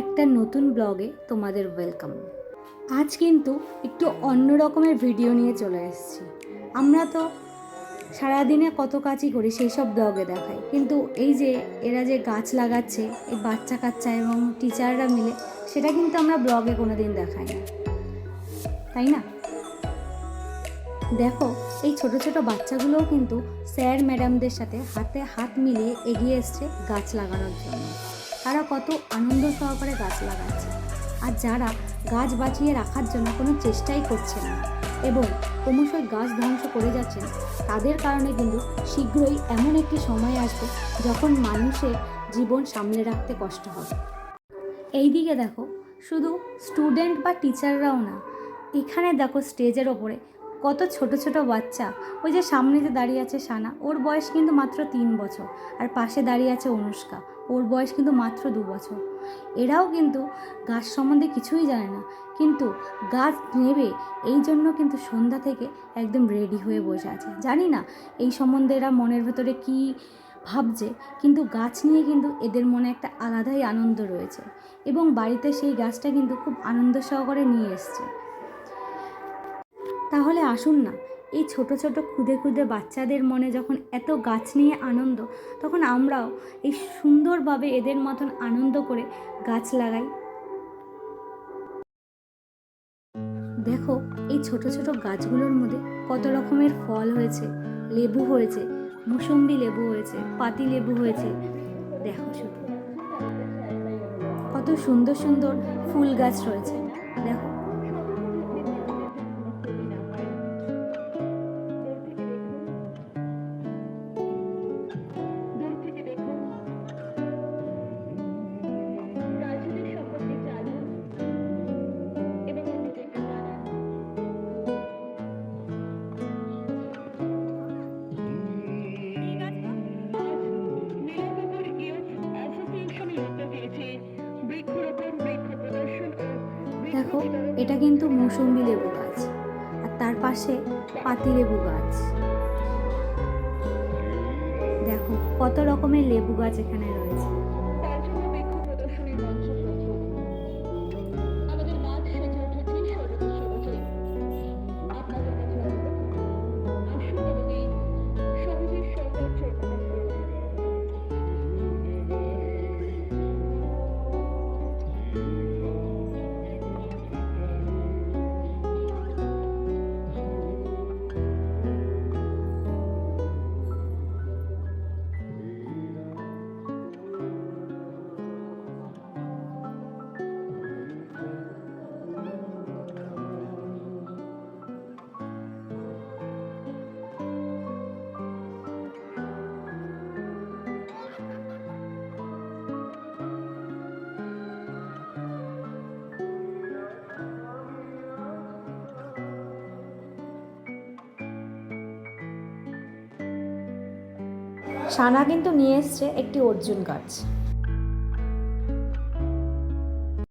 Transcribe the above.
একটা নতুন ব্লগে তোমাদের ওয়েলকাম। আজ কিন্তু একটু অন্য রকমের ভিডিও নিয়ে চলে এসেছি। আমরা তো সারাদিনে কত কাজই করি, সেই সব ব্লগে দেখাই, কিন্তু এই যে এরা যে গাছ লাগাচ্ছে এই বাচ্চা কাচ্চা এবং টিচাররা মিলে, সেটা কিন্তু আমরা ব্লগে কোনো দিন দেখাই না, তাই না? দেখো, এই ছোট ছোট বাচ্চাগুলোও কিন্তু স্যার ম্যাডামদের সাথে হাতে হাত মিলিয়ে এগিয়ে এসছে গাছ লাগানোর জন্য। তারা কত আনন্দ সহকারে গাছ লাগাচ্ছে, আর যারা গাছ বাঁচিয়ে রাখার জন্য কোনো চেষ্টাই করছে না এবং ক্রমশই গাছ ধ্বংস করে যাচ্ছেন, তাদের কারণে কিন্তু শীঘ্রই এমন একটি সময় আসবে যখন মানুষের জীবন সামলে রাখতে কষ্ট হবে। এই দিকে দেখো, শুধু স্টুডেন্ট বা টিচাররাও না, এখানে দেখো স্টেজের ওপরে কত ছোট ছোট বাচ্চা। ওই যে সামনে যে দাঁড়িয়ে আছে সানা, ওর বয়স কিন্তু মাত্র 3 বছর, আর পাশে দাঁড়িয়ে আছে অনুষ্কা, ওর বয়স কিন্তু মাত্র 2 বছর। এরাও কিন্তু গাছ সম্বন্ধে কিছুই জানে না, কিন্তু গাছ নেবে এই জন্য কিন্তু সন্ধ্যা থেকে একদম রেডি হয়ে বসে আছে। জানি না এই সম্বন্ধে এরা মনের ভেতরে কী ভাবছে, কিন্তু গাছ নিয়ে কিন্তু এদের মনে একটা আলাদাই আনন্দ রয়েছে এবং বাড়িতে সেই গাছটা কিন্তু খুব আনন্দ সহকারে নিয়ে এসছে। তাহলে আসুন না, এই ছোট ছোট ক্ষুদে ক্ষুদে বাচ্চাদের মনে যখন এত গাছ নিয়ে আনন্দ, তখন আমরাও এই সুন্দরভাবে এদের মতন আনন্দ করে গাছ লাগাই। দেখো, এই ছোট ছোট গাছগুলোর মধ্যে কত রকমের ফল হয়েছে, লেবু হয়েছে, মুসম্বি লেবু হয়েছে, পাতি লেবু হয়েছে। দেখো শুধু কত সুন্দর সুন্দর ফুল গাছ রয়েছে। দেখো, দেখো, এটা কিন্তু মৌসুম্বি লেবু গাছ, আর তার পাশে পাতি লেবু গাছ। দেখো কত রকমের লেবু গাছ এখানে রয়েছে। সানা কিন্তু নিয়ে এসছে একটি অর্জুন গাছ।